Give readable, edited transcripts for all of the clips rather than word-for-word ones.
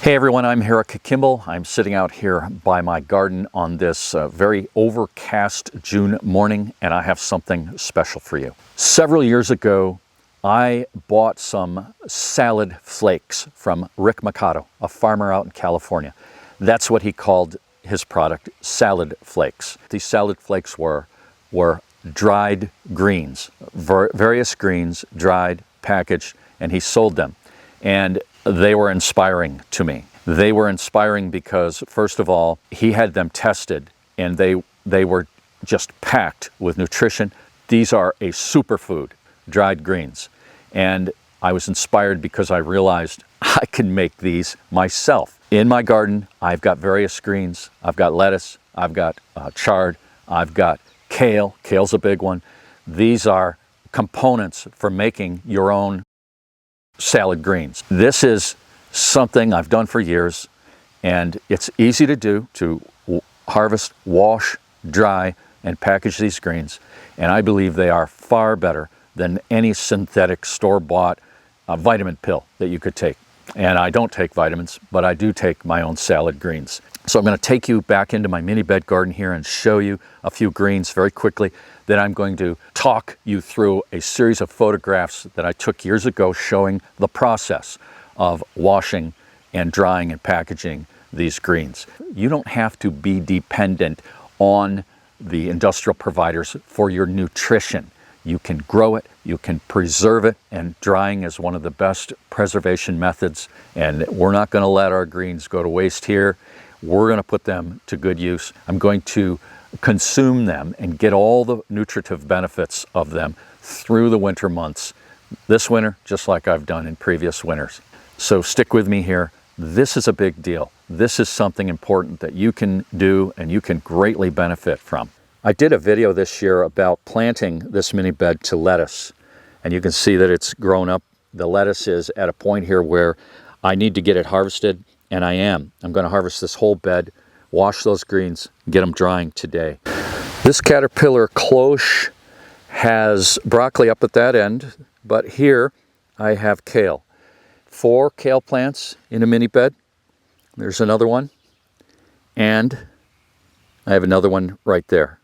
Hey everyone, I'm Eric Kimball. I'm sitting out here by my garden on this very overcast June morning, and I have something special for you. Several years ago, I bought some salad flakes from Rick Mikado, a farmer out in California. That's what he called his product, salad flakes. These salad flakes were dried greens, various greens, dried, packaged, and he sold them. And they were inspiring to me. They were inspiring because, first of all, he had them tested and they were just packed with nutrition. These are a superfood, dried greens. And I was inspired because I realized I can make these myself. In my garden, I've got various greens. I've got lettuce, I've got chard, I've got kale. Kale's a big one. These are components for making your own salad greens. This is something I've done for years, and it's easy to do, to harvest, wash, dry, and package these greens. And I believe they are far better than any synthetic store-bought vitamin pill that you could take. And I don't take vitamins, but I do take my own salad greens. So I'm going to take you back into my mini bed garden here and show you a few greens very quickly. Then I'm going to talk you through a series of photographs that I took years ago showing the process of washing and drying and packaging these greens. You don't have to be dependent on the industrial providers for your nutrition. You can grow it, you can preserve it, and drying is one of the best preservation methods. And we're not going to let our greens go to waste here. We're going to put them to good use. I'm going to consume them and get all the nutritive benefits of them through the winter months. This winter, just like I've done in previous winters. So stick with me here. This is a big deal. This is something important that you can do and you can greatly benefit from. I did a video this year about planting this mini bed to lettuce, and you can see that it's grown up. The lettuce is at a point here where I need to get it harvested, and I am. I'm going to harvest this whole bed, wash those greens, get them drying today. This caterpillar cloche has broccoli up at that end, but here I have kale. 4 kale plants in a mini bed. There's another one, and I have another one right there.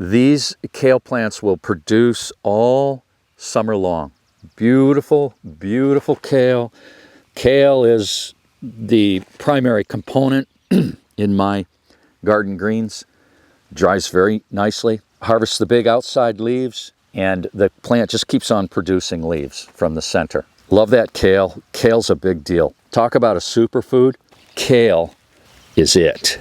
These kale plants will produce all summer long. Beautiful, beautiful kale. Kale is the primary component in my garden greens. Dries very nicely. Harvest the big outside leaves, and the plant just keeps on producing leaves from the center. Love that kale. Kale's a big deal. Talk about a superfood. Kale is it.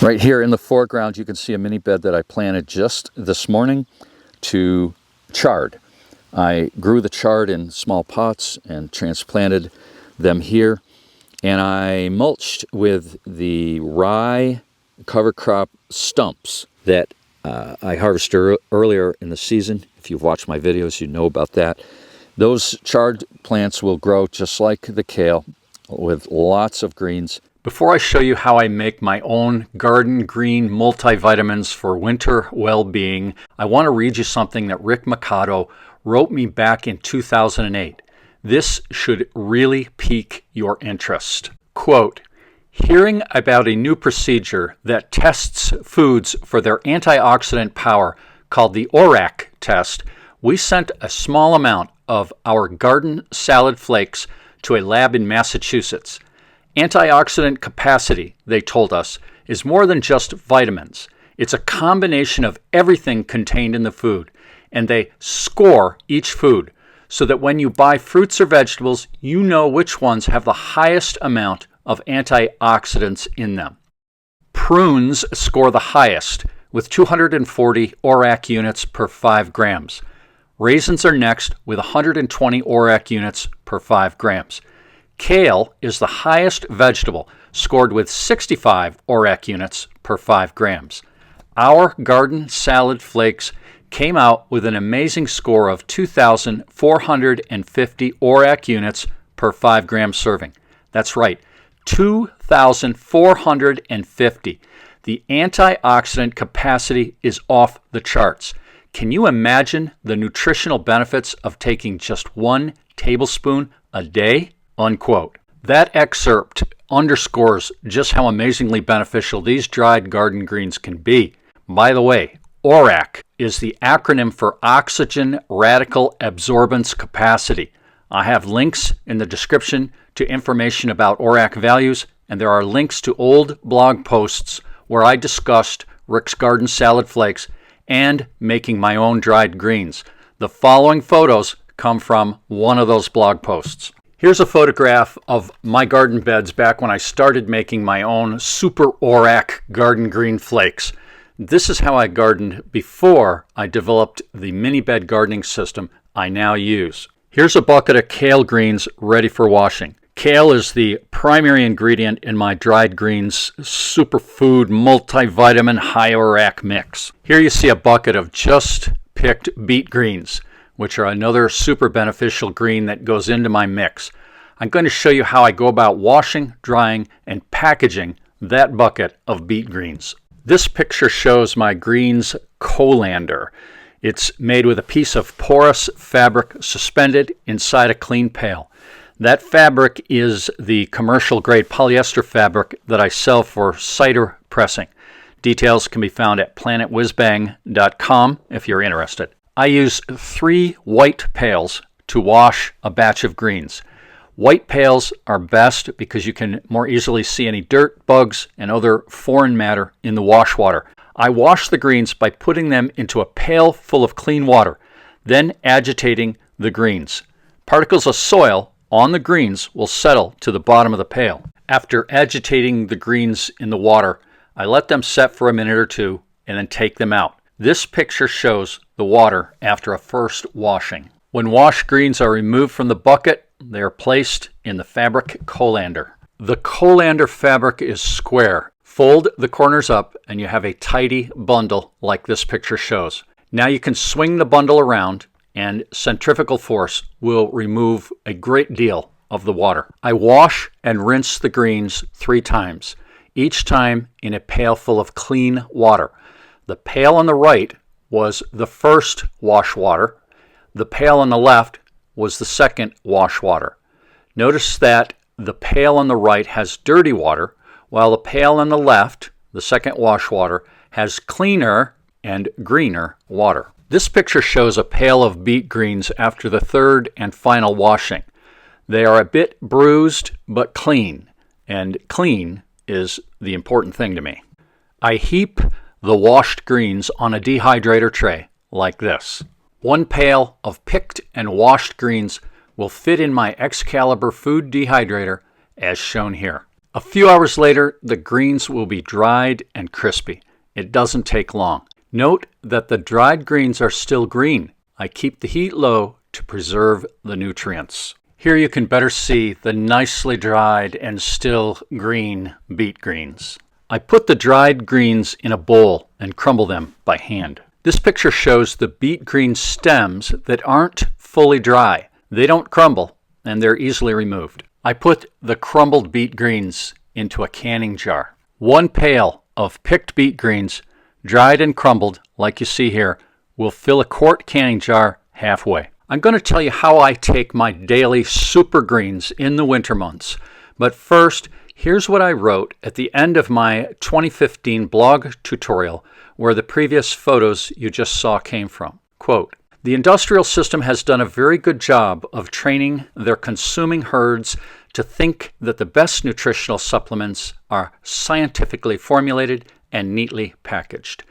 Right here in the foreground, you can see a mini bed that I planted just this morning to chard. I grew the chard in small pots and transplanted them here. And I mulched with the rye cover crop stumps that I harvested earlier in the season. If you've watched my videos, you know about that. Those chard plants will grow just like the kale with lots of greens. Before I show you how I make my own garden green multivitamins for winter well-being, I want to read you something that Rick Mikado wrote me back in 2008. This should really pique your interest. Quote, "Hearing about a new procedure that tests foods for their antioxidant power called the ORAC test, we sent a small amount of our garden salad flakes to a lab in Massachusetts. Antioxidant capacity, they told us, is more than just vitamins. It's a combination of everything contained in the food, and they score each food so that when you buy fruits or vegetables, you know which ones have the highest amount of antioxidants in them. Prunes score the highest with 240 ORAC units per 5 grams. Raisins are next with 120 ORAC units per 5 grams. Kale is the highest vegetable, scored with 65 ORAC units per 5 grams. Our garden salad flakes came out with an amazing score of 2,450 ORAC units per 5 gram serving. That's right, 2,450. The antioxidant capacity is off the charts. Can you imagine the nutritional benefits of taking just 1 tablespoon a day? Unquote. That excerpt underscores just how amazingly beneficial these dried garden greens can be. By the way, ORAC is the acronym for Oxygen Radical Absorbance Capacity. I have links in the description to information about ORAC values, and there are links to old blog posts where I discussed Rick's Garden Salad Flakes and making my own dried greens. The following photos come from one of those blog posts. Here's a photograph of my garden beds back when I started making my own Super ORAC garden green flakes. This is how I gardened before I developed the mini bed gardening system I now use. Here's a bucket of kale greens ready for washing. Kale is the primary ingredient in my dried greens superfood multivitamin high ORAC mix. Here you see a bucket of just picked beet greens, which are another super beneficial green that goes into my mix. I'm going to show you how I go about washing, drying, and packaging that bucket of beet greens. This picture shows my greens colander. It's made with a piece of porous fabric suspended inside a clean pail. That fabric is the commercial grade polyester fabric that I sell for cider pressing. Details can be found at planetwhizbang.com if you're interested. I use 3 white pails to wash a batch of greens. White pails are best because you can more easily see any dirt, bugs, and other foreign matter in the wash water. I wash the greens by putting them into a pail full of clean water, then agitating the greens. Particles of soil on the greens will settle to the bottom of the pail. After agitating the greens in the water, I let them set for a minute or two and then take them out. This picture shows the water after a first washing. When washed greens are removed from the bucket, they are placed in the fabric colander. The colander fabric is square. Fold the corners up and you have a tidy bundle like this picture shows. Now you can swing the bundle around and centrifugal force will remove a great deal of the water. I wash and rinse the greens 3 times, each time in a pail full of clean water. The pail on the right was the first wash water. The pail on the left was the second wash water. Notice that the pail on the right has dirty water, while the pail on the left, the second wash water, has cleaner and greener water. This picture shows a pail of beet greens after the third and final washing. They are a bit bruised but clean, and clean is the important thing to me. I heap the washed greens on a dehydrator tray like this. 1 pail of picked and washed greens will fit in my Excalibur food dehydrator as shown here. A few hours later, the greens will be dried and crispy. It doesn't take long. Note that the dried greens are still green. I keep the heat low to preserve the nutrients. Here you can better see the nicely dried and still green beet greens. I put the dried greens in a bowl and crumble them by hand. This picture shows the beet green stems that aren't fully dry. They don't crumble and they're easily removed. I put the crumbled beet greens into a canning jar. 1 pail of picked beet greens, dried and crumbled like you see here, will fill a quart canning jar halfway. I'm going to tell you how I take my daily super greens in the winter months. But first, here's what I wrote at the end of my 2015 blog tutorial where the previous photos you just saw came from. Quote, "The industrial system has done a very good job of training their consuming herds to think that the best nutritional supplements are scientifically formulated and neatly packaged.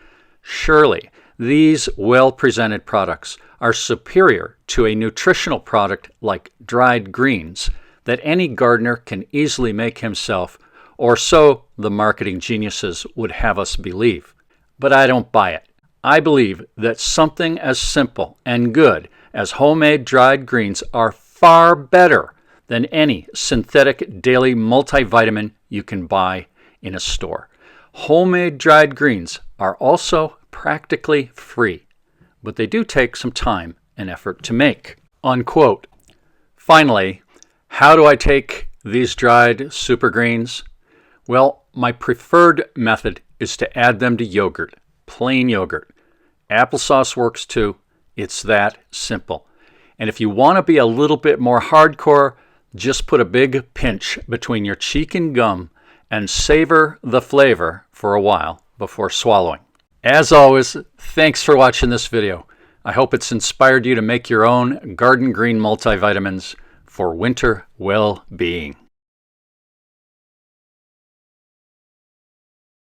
Surely, these well-presented products are superior to a nutritional product like dried greens that any gardener can easily make himself, or so the marketing geniuses would have us believe. But I don't buy it. I believe that something as simple and good as homemade dried greens are far better than any synthetic daily multivitamin you can buy in a store. Homemade dried greens are also practically free, but they do take some time and effort to make." Unquote. Finally, how do I take these dried super greens? Well, my preferred method is to add them to yogurt, plain yogurt. Applesauce works too. It's that simple. And if you want to be a little bit more hardcore, Just put a big pinch between your cheek and gum and savor the flavor for a while before swallowing. As always, thanks for watching this video. I hope it's inspired you to make your own garden green multivitamins for winter well-being.